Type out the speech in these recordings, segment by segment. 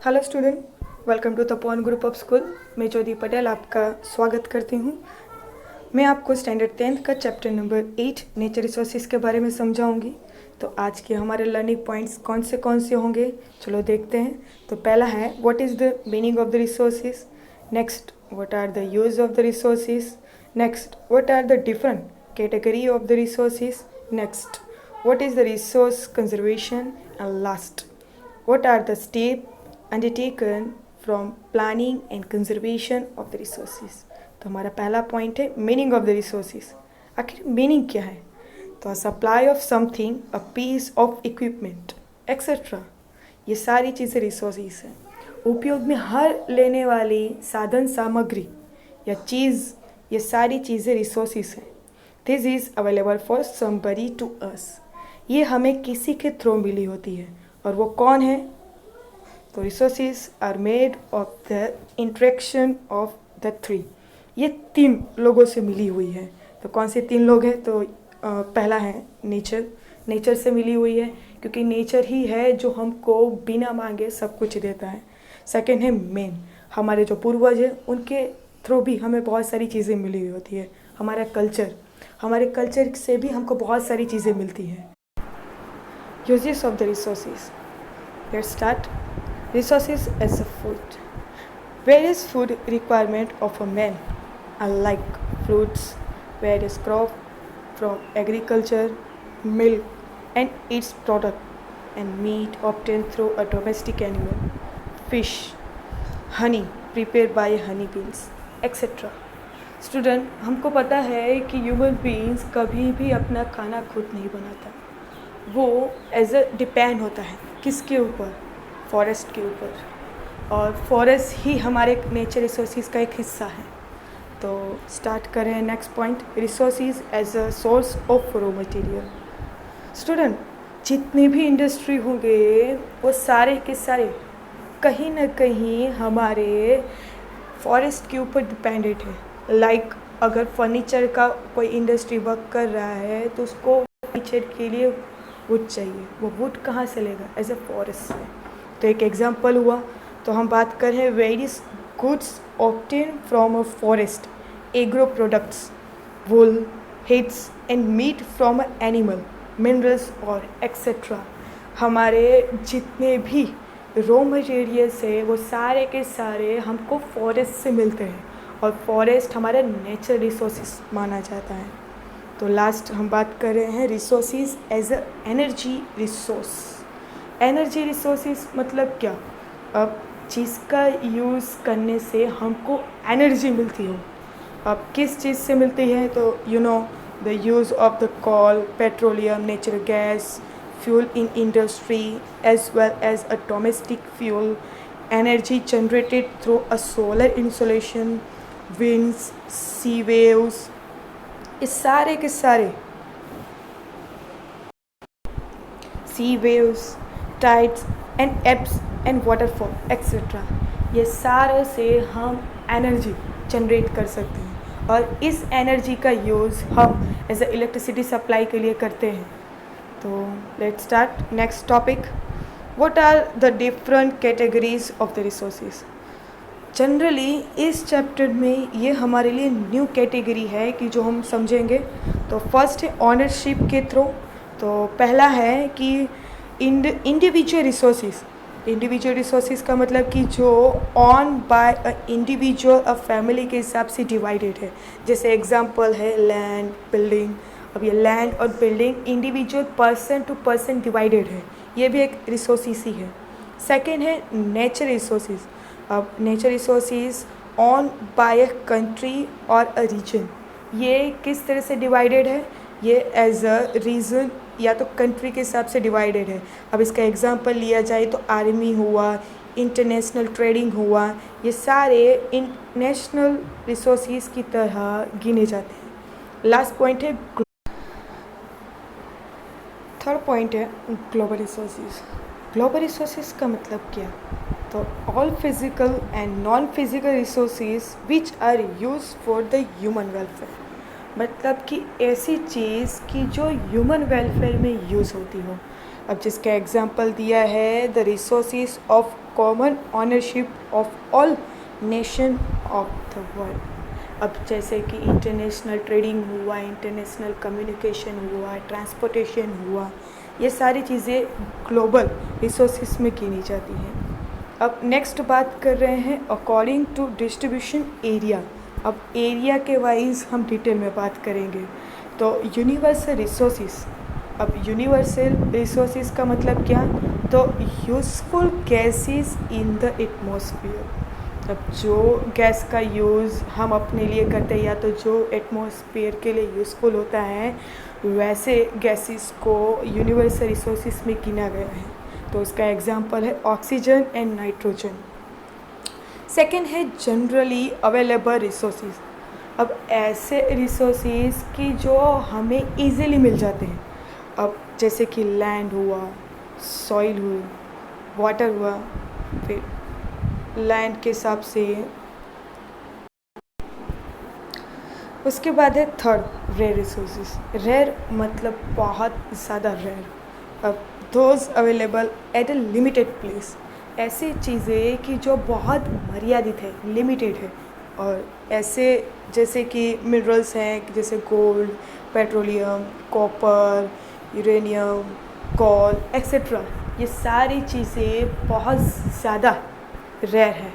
Hello student, welcome to the pawn group of school. मैं ज्योति पटेल आपका स्वागत करती हूँ। मैं आपको स्टैंडर्ड 10th का चैप्टर नंबर 8 नेचर रिसोर्सेज के बारे में समझाऊंगी। तो आज के हमारे लर्निंग पॉइंट्स कौन से होंगे, चलो देखते हैं। तो पहला है what is the meaning of the resources. Next, what are the use of the resources. Next, what are the different category of the resources. Next, what is the resource conservation. And last, what are the steps undertaken from planning and conservation of the resources। तो हमारा पहला point है meaning of the resources. आखिर meaning क्या है? तो supply of something, a piece of equipment etcetera, ये सारी चीज़ें रिसोर्सेज हैं। उपयोग में हर लेने वाली साधन सामग्री या चीज़, ये सारी चीज़ें रिसोर्सेज हैं। This is available for somebody to us, ये हमें किसी के थ्रू मिली होती है। और वो कौन है? तो resources are made of the interaction of the three, ये 3 लोगों से मिली हुई है। तो कौन से 3 लोग हैं? तो पहला है नेचर से मिली हुई है, क्योंकि नेचर ही है जो हमको बिना मांगे सब कुछ देता है। सेकेंड है मैन, हमारे जो पूर्वज हैं उनके थ्रू भी हमें बहुत सारी चीज़ें मिली हुई होती है। हमारे कल्चर से भी हमको बहुत सारी चीज़ें मिलती हैं। Uses of the resources. Let's start. Resources as a food. Various food requirement of a man, unlike fruits, various crop from agriculture, milk, and its product, and meat obtained through a domestic animal, fish, honey prepared by honey bees, etc. Student, हमको पता है कि human beings कभी भी अपना खाना खुद नहीं बनाता, वो एज अ डिपेंड होता है किसके ऊपर? फॉरेस्ट के ऊपर। और फॉरेस्ट ही हमारे नेचर रिसोर्सेज का एक हिस्सा है। तो स्टार्ट करें next point, resources as a source of raw material. Student, जितने भी इंडस्ट्री होंगे वो सारे के सारे कहीं ना कहीं हमारे फॉरेस्ट के ऊपर डिपेंडेंट है। लाइक अगर फर्नीचर का कोई इंडस्ट्री वर्क कर रहा है तो उसको फर्नीचर के लिए वुड चाहिए। वो वुड कहाँ से लेगा? एज अ फॉरेस्ट से। तो एक एग्जांपल हुआ। तो हम बात कर रहे हैं various goods obtain from a forest, agro products, wool, hides and meat from a animal, minerals और एक्सेट्रा। हमारे जितने भी रॉ मटेरियल्स है वो सारे के सारे हमको फॉरेस्ट से मिलते हैं, और फॉरेस्ट हमारा नेचर रिसोर्सेज माना जाता है। तो लास्ट हम बात कर रहे हैं resources as a energy resource. Energy resources मतलब क्या? अब जिसका यूज़ करने से हमको एनर्जी मिलती हो। अब किस चीज़ से मिलती है? तो the use of the coal, petroleum, natural gas, fuel in industry as well as a domestic fuel, energy generated through a solar insolation, winds, sea waves, इस सारे के सारे sea waves, tides and ebbs and waterfall etcetera, ये सारे से हम energy generate कर सकते हैं। और इस एनर्जी का यूज़ हम एज अ इलेक्ट्रिसिटी सप्लाई के लिए करते हैं। तो let's start next topic, what are the different categories of the resources. Generally इस चैप्टर में ये हमारे लिए न्यू कैटेगरी है कि जो हम समझेंगे। तो फर्स्ट है ऑनरशिप के थ्रू। तो पहला है कि इंडिविजुअल रिसोर्सेज। इंडिविजुअल रिसोर्सेज का मतलब कि जो own by a individual, a family के हिसाब से डिवाइडेड है। जैसे एग्जांपल है लैंड, बिल्डिंग। अब ये लैंड और building individual person to person divided है, ये भी एक रिसोर्सेज ही है। सेकेंड है नेचर रिसोर्सेज। अब nature resources own by a country और अ रीजन, ये किस तरह से डिवाइडेड है? ये एज अ रीजन या तो कंट्री के हिसाब से डिवाइडेड है। अब इसका एग्जांपल लिया जाए तो आर्मी हुआ, इंटरनेशनल ट्रेडिंग हुआ, ये सारे इंटरनेशनल रिसोर्सेज की तरह गिने जाते हैं। लास्ट पॉइंट है, थर्ड पॉइंट है ग्लोबल रिसोर्सेज। ग्लोबल रिसोर्सेज का मतलब क्या? तो all physical and non physical resources which are use for the human welfare, मतलब कि ऐसी चीज़ कि जो ह्यूमन वेलफेयर में यूज़ होती हो। अब जिसका एग्जांपल दिया है the resources of common ownership of all nation of the world. अब जैसे कि इंटरनेशनल ट्रेडिंग हुआ, इंटरनेशनल कम्युनिकेशन हुआ, ट्रांसपोर्टेशन हुआ, ये सारी चीज़ें ग्लोबल रिसोर्सेज में गिनी जाती हैं। अब नेक्स्ट बात कर रहे हैं अकॉर्डिंग टू डिस्ट्रीब्यूशन एरिया। अब एरिया के वाइज हम डिटेल में बात करेंगे। तो यूनिवर्सल रिसोर्सेज, अब यूनिवर्सल रिसोर्सेज का मतलब क्या? तो useful gases in the atmosphere. अब जो गैस का यूज़ हम अपने लिए करते हैं या तो जो एटमॉस्फेयर के लिए यूज़फुल होता है, वैसे गैसेस को यूनिवर्सल रिसोर्सेज में गिना गया है। तो उसका एग्जांपल है ऑक्सीजन एंड नाइट्रोजन। सेकंड है जनरली अवेलेबल रिसोर्सेज। अब ऐसे रिसोर्सेज की जो हमें इजीली मिल जाते हैं, अब जैसे कि लैंड हुआ, सॉइल हुई, वाटर हुआ, फिर लैंड के हिसाब से उसके बाद है थर्ड रेयर रिसोर्सेज। रेयर मतलब बहुत ज़्यादा रेयर। अब those available at A limited place, ऐसी चीज़ें कि जो बहुत मर्यादित है, लिमिटेड है। और ऐसे जैसे कि मिनरल्स हैं, जैसे gold, petroleum, copper, uranium, call etcetera, ये सारी चीज़ें बहुत ज़्यादा रेयर है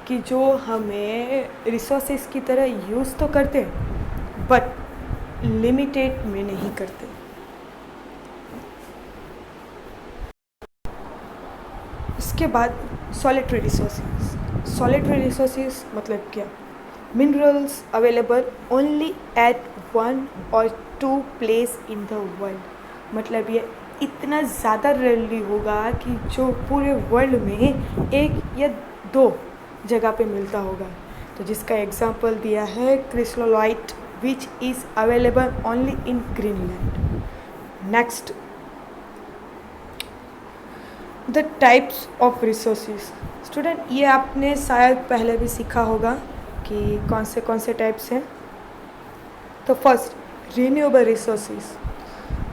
कि जो हमें रिसोर्सेज की तरह यूज़ तो करते हैं बट लिमिटेड में नहीं करते। इसके बाद सॉलिटरी रिसोर्सेज। सॉलिटरी रिसोर्सेज मतलब क्या? Minerals available only at one और two place in the world. मतलब ये इतना ज़्यादा रेयरली होगा कि जो पूरे वर्ल्ड में एक या दो जगह पे मिलता होगा। तो जिसका एग्जांपल दिया है cryolite which is available only in Greenland. Next, the types of resources. Student, ये आपने शायद पहले भी सीखा होगा कि कौन से टाइप्स हैं। तो फर्स्ट, रिन्यूएबल रिसोर्सेज।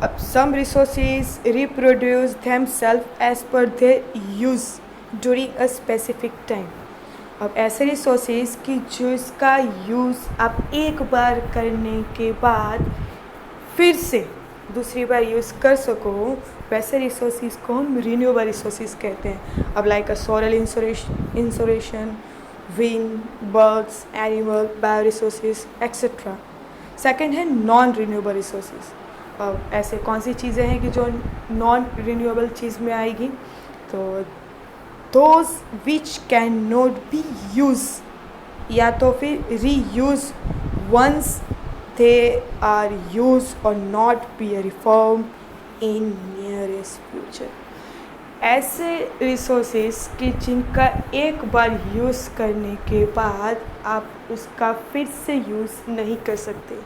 अब some resources reproduce themselves as per their use during a specific time. अब ऐसे रिसोर्सेज की जिसका यूज़ आप एक बार करने के बाद फिर से दूसरी बार यूज़ कर सको, वैसे रिसोर्सेज को हम रिन्यूएबल रिसोर्सेज कहते हैं। अब लाइक अ solar insolation, wind, birds, animal, bio resources etcetera. Second है नॉन रिन्यूएबल रिसोर्सेज। अब ऐसे कौन सी चीज़ें हैं कि जो नॉन रिन्यूएबल चीज़ में आएगी? तो those which cannot be used या तो फिर reuse once they are used or not be reformed in nearest future। ऐसे रिसोर्सेज कि जिनका एक बार यूज़ करने के बाद आप उसका फिर से यूज़ नहीं कर सकते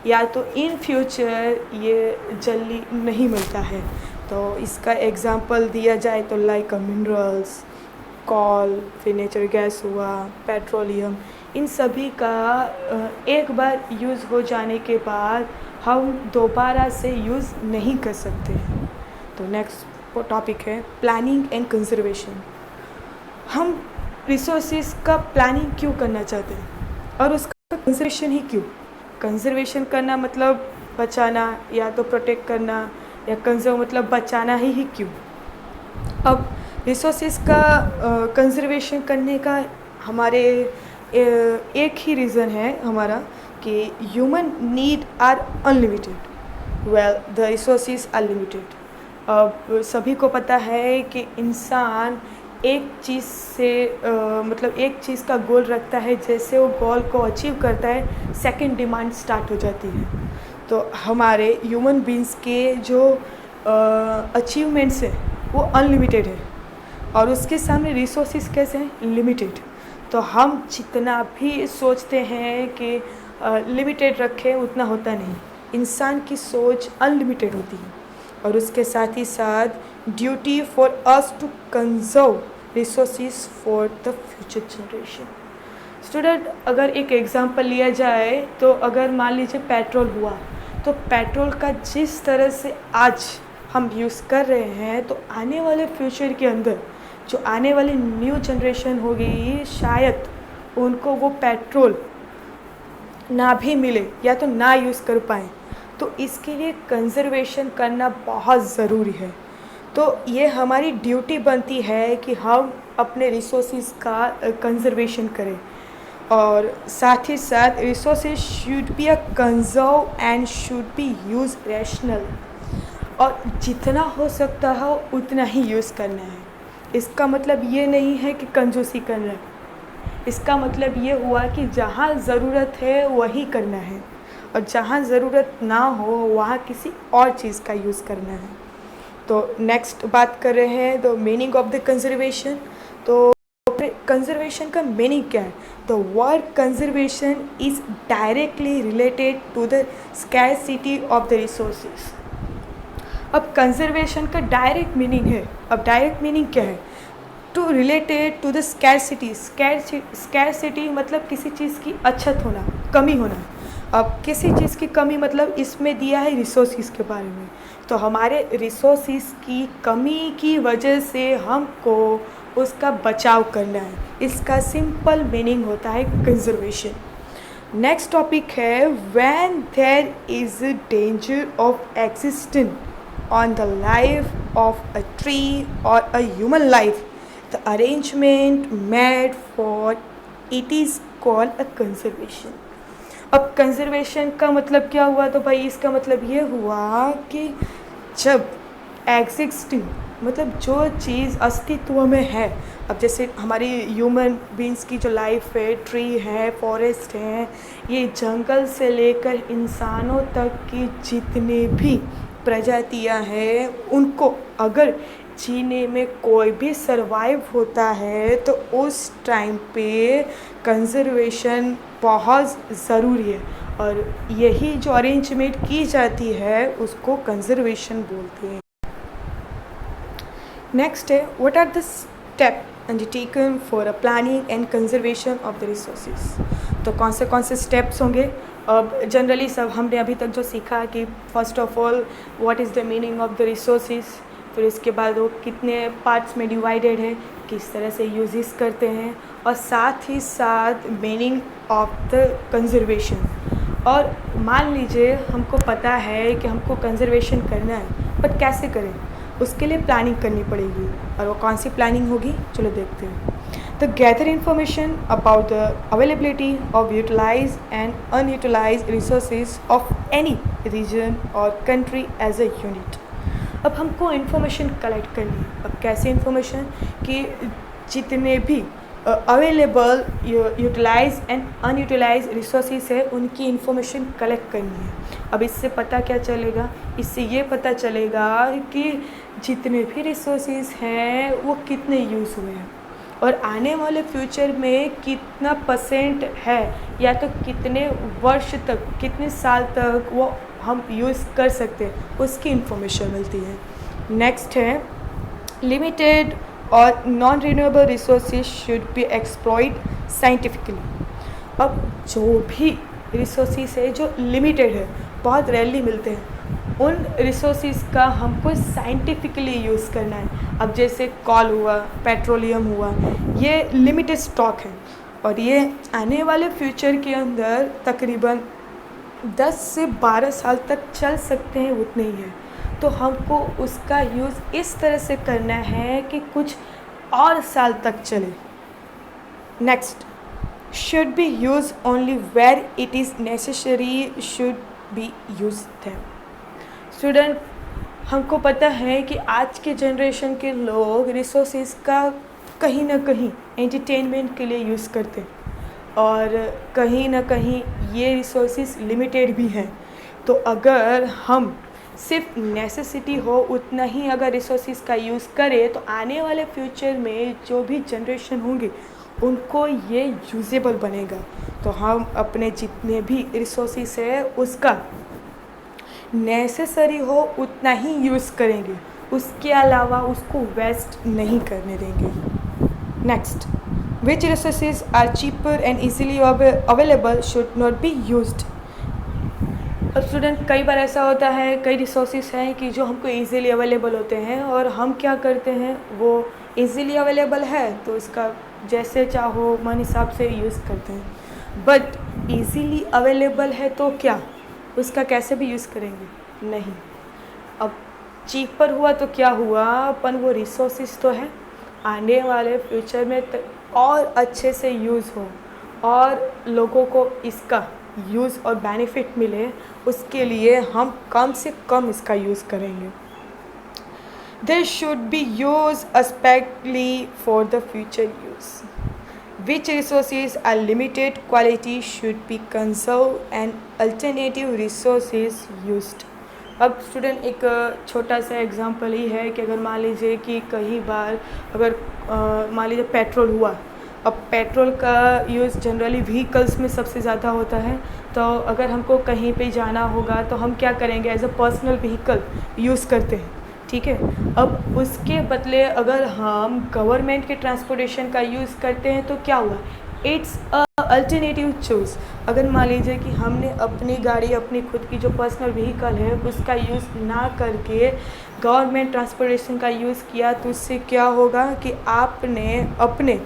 या तो इन फ्यूचर ये जल्दी नहीं मिलता है। तो इसका एग्जांपल दिया जाए तो लाइक मिनरल्स, कॉल, फिर नेचुरल गैस हुआ, पेट्रोलियम, इन सभी का एक बार यूज़ हो जाने के बाद हम दोबारा से यूज़ नहीं कर सकते हैं। तो नेक्स्ट टॉपिक है प्लानिंग एंड कंजर्वेशन। हम रिसोर्सेज का प्लानिंग क्यों करना चाहते हैं और उसका कंजर्वेशन ही क्यों? कंजर्वेशन करना मतलब बचाना या तो प्रोटेक्ट करना, या कंजर्व मतलब बचाना ही क्यों? अब रिसोर्सेज का कंजर्वेशन करने का हमारे एक ही रीज़न है हमारा कि human need are unlimited well the resources are limited. अब सभी को पता है कि इंसान एक चीज़ से मतलब एक चीज़ का गोल रखता है, जैसे वो गोल को अचीव करता है सेकंड डिमांड स्टार्ट हो जाती है। तो हमारे ह्यूमन बींग्स के जो अचीवमेंट्स हैं वो अनलिमिटेड है और उसके सामने रिसोर्सेज कैसे हैं? लिमिटेड। तो हम जितना भी सोचते हैं कि लिमिटेड रखें उतना होता नहीं। इंसान की सोच अनलिमिटेड होती है और उसके साथ ही साथ duty for us to conserve resources for the future generation. Student, अगर एक एग्जांपल लिया जाए तो अगर मान लीजिए पेट्रोल हुआ, तो पेट्रोल का जिस तरह से आज हम यूज़ कर रहे हैं तो आने वाले फ्यूचर के अंदर जो आने वाली न्यू जनरेशन होगी शायद उनको वो पेट्रोल ना भी मिले या तो ना यूज़ कर पाएँ, तो इसके लिए कंज़र्वेशन करना बहुत ज़रूरी है। तो ये हमारी ड्यूटी बनती है कि हम अपने रिसोर्सेज का कंज़र्वेशन करें, और साथ ही साथ resources should be conserve and should be use rational, और जितना हो सकता है उतना ही यूज़ करना है। इसका मतलब ये नहीं है कि कंजूसी करना है, इसका मतलब ये हुआ कि जहाँ ज़रूरत है वही करना है, और जहाँ ज़रूरत ना हो वहाँ किसी और चीज़ का यूज़ करना है। तो नेक्स्ट बात कर रहे हैं the meaning of the conservation. तो कंजर्वेशन का मीनिंग क्या है? The word conservation is directly related to the scarcity of the resources. अब कंजर्वेशन का डायरेक्ट मीनिंग है, अब डायरेक्ट मीनिंग क्या है? To related to the scarcity. Scarcity मतलब किसी चीज़ की अछत होना, कमी होना। अब किसी चीज़ की कमी मतलब इसमें दिया है रिसोर्सेज के बारे में, तो हमारे रिसोर्सेज की कमी की वजह से हमको उसका बचाव करना है। इसका सिंपल मीनिंग होता है कंजर्वेशन। नेक्स्ट टॉपिक है when there is danger of existing on the life of a tree or a human life, the arrangement made for it is called a conservation। अब कंजर्वेशन का मतलब क्या हुआ? तो भाई इसका मतलब ये हुआ कि जब एग्जिस्टिंग मतलब जो चीज़ अस्तित्व में है, अब जैसे हमारी ह्यूमन बींग्स की जो लाइफ है, ट्री है, फॉरेस्ट है, ये जंगल से लेकर इंसानों तक की जितने भी प्रजातियां हैं, उनको अगर जीने में कोई भी सरवाइव होता है तो उस टाइम पे कंजर्वेशन बहुत ज़रूरी है, और यही जो अरेंजमेंट की जाती है उसको कंजर्वेशन बोलते हैं। नेक्स्ट है what are the step undertaken for a planning and conservation of the resources. तो कौन से स्टेप्स होंगे? अब जनरली सब हमने अभी तक जो सीखा कि first of all what is the meaning of the resources, फिर इसके बाद वो कितने पार्ट्स में डिवाइडेड है, किस तरह से यूजेस करते हैं, और साथ ही साथ मीनिंग ऑफ द कंजर्वेशन। और मान लीजिए हमको पता है कि हमको कंजर्वेशन करना है, बट कैसे करें? उसके लिए प्लानिंग करनी पड़ेगी, और वो कौन सी प्लानिंग होगी चलो देखते हैं। तो gather information about the availability of utilise and unutilise resources of any region और कंट्री एज अ यूनिट। अब हमको इन्फॉर्मेशन कलेक्ट करनी है। अब कैसे इन्फॉर्मेशन? कि जितने भी available utilise and unutilise resources है उनकी इन्फॉर्मेशन कलेक्ट करनी है। अब इससे पता क्या चलेगा? इससे ये पता चलेगा कि जितने भी रिसोर्सेज हैं वो कितने यूज़ हुए हैं, और आने वाले फ्यूचर में कितना % है, या तो कितने वर्ष तक, कितने साल तक वो हम यूज़ कर सकते हैं, उसकी इन्फॉर्मेशन मिलती है। नेक्स्ट है लिमिटेड और non renewable resources should be exploit scientifically. अब जो भी रिसोर्सेज है जो लिमिटेड है, बहुत रेयरली मिलते हैं, उन रिसोर्सेज का हमको साइंटिफिकली यूज़ करना है। अब जैसे कॉल हुआ, पेट्रोलियम हुआ, ये लिमिटेड स्टॉक है, और ये आने वाले फ्यूचर के अंदर तकरीबन 10 से 12 साल तक चल सकते हैं, उतने ही है। तो हमको उसका यूज़ इस तरह से करना है कि कुछ और साल तक चले। Next, should be use only where it is necessary, should be use them. Student, हमको पता है कि आज के जनरेशन के लोग रिसोर्सेज का कहीं ना कहीं एंटरटेनमेंट के लिए यूज़ करते हैं, और कहीं ना कहीं ये रिसोर्सेज लिमिटेड भी हैं। तो अगर हम सिर्फ नेसेसिटी हो उतना ही अगर रिसोर्सेज का यूज़ करें तो आने वाले फ्यूचर में जो भी जनरेशन होंगे उनको ये यूजेबल बनेगा। तो हम अपने जितने भी रिसोर्सेज है उसका नेसेसरी हो उतना ही यूज़ करेंगे, उसके अलावा उसको वेस्ट नहीं करने देंगे। Next, which resources are cheaper and easily available should not be used. अब स्टूडेंट, कई बार ऐसा होता है, कई रिसोर्सेज हैं कि जो हमको इजीली अवेलेबल होते हैं और हम क्या करते हैं, वो इजीली अवेलेबल है तो इसका जैसे चाहो मन हिसाब से यूज़ करते हैं, बट इजीली अवेलेबल है तो क्या उसका कैसे भी यूज़ करेंगे? नहीं। अब चीपर हुआ तो क्या हुआ, अपन वो रिसोर्सेज तो है, आने वाले फ्यूचर में और अच्छे से यूज़ हो और लोगों को इसका यूज़ और बेनिफिट मिले, उसके लिए हम कम से कम इसका यूज़ करेंगे। This should be used especially for the future use. Which resources are limited quality should be conserved and alternative resources used. अब स्टूडेंट एक छोटा सा एग्जांपल ही है कि अगर मान लीजिए कि कई बार अगर मान लीजिए पेट्रोल हुआ, अब पेट्रोल का यूज़ जनरली व्हीकल्स में सबसे ज़्यादा होता है, तो अगर हमको कहीं पे जाना होगा तो हम क्या करेंगे, as a personal vehicle use करते हैं, ठीक है। अब उसके बदले अगर हम गवर्नमेंट के ट्रांसपोर्टेशन का यूज़ करते हैं तो क्या हुआ, इट्स अ अल्टरनेटिव चूज़। अगर मान लीजिए कि हमने अपनी गाड़ी, अपनी खुद की जो पर्सनल व्हीकल है उसका यूज़ ना करके गवर्नमेंट ट्रांसपोर्टेशन का यूज़ किया, तो उससे क्या होगा कि आपने अपने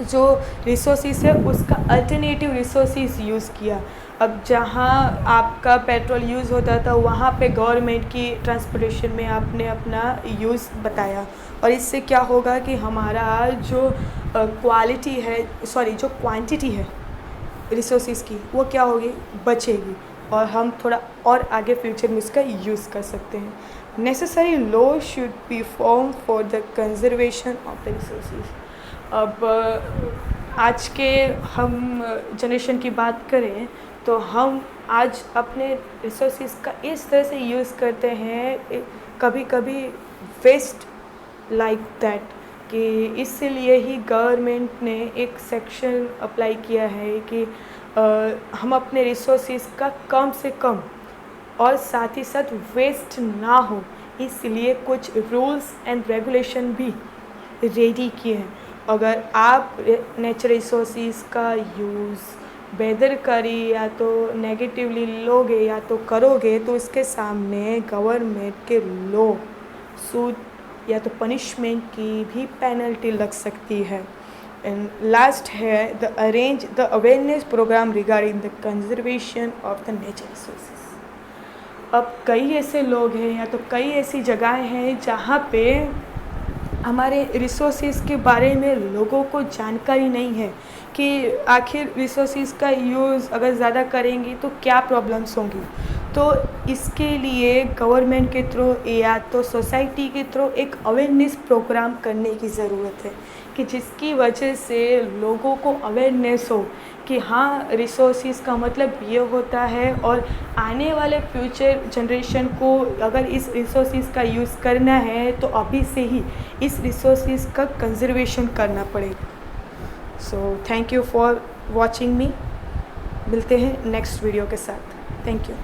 जो रिसोर्सेज है उसका अल्टरनेटिव रिसोर्सेज यूज़ किया। अब जहाँ आपका पेट्रोल यूज़ होता था वहाँ पे गवर्नमेंट की ट्रांसपोर्टेशन में आपने अपना यूज़ बताया, और इससे क्या होगा कि हमारा जो क्वालिटी है, सॉरी जो क्वांटिटी है रिसोर्सेज की, वो क्या होगी, बचेगी, और हम थोड़ा और आगे फ्यूचर में इसका यूज़ कर सकते हैं। Necessary law should be form for the conservation of the resources. अब आज के हम जनरेशन की बात करें तो हम आज अपने रिसोर्सेज का इस तरह से यूज़ करते हैं, कभी कभी वेस्ट लाइक दैट, कि इसलिए ही गवर्नमेंट ने एक सेक्शन अप्लाई किया है कि हम अपने रिसोर्सेज का कम से कम और साथ ही साथ वेस्ट ना हो, इसलिए कुछ रूल्स एंड रेगुलेशन भी रेडी किए हैं। अगर आप नेचर रिसोर्सेज का यूज़ बेदरकारी या तो नेगेटिवली लोगे या तो करोगे तो इसके सामने गवर्नमेंट के लॉ, सूद या तो पनिशमेंट की भी पेनल्टी लग सकती है। एंड लास्ट है the arrange the awareness programme regarding the conservation of the nature resources. अब कई ऐसे लोग हैं या तो कई ऐसी जगहें हैं जहाँ पे हमारे रिसोर्सेज के बारे में लोगों को जानकारी नहीं है कि आखिर रिसोर्सेज का यूज़ अगर ज़्यादा करेंगे तो क्या प्रॉब्लम्स होंगी। तो इसके लिए गवर्नमेंट के थ्रू या तो सोसाइटी के थ्रू एक अवेयरनेस प्रोग्राम करने की ज़रूरत है, कि जिसकी वजह से लोगों को अवेयरनेस हो कि हाँ रिसोर्सेज का मतलब ये होता है, और आने वाले फ्यूचर जनरेशन को अगर इस रिसोर्सेज का यूज़ करना है तो अभी से ही इस रिसोर्सेज का कंजर्वेशन करना पड़ेगा। So thank you for watching मी, मिलते हैं नेक्स्ट वीडियो के साथ। Thank you.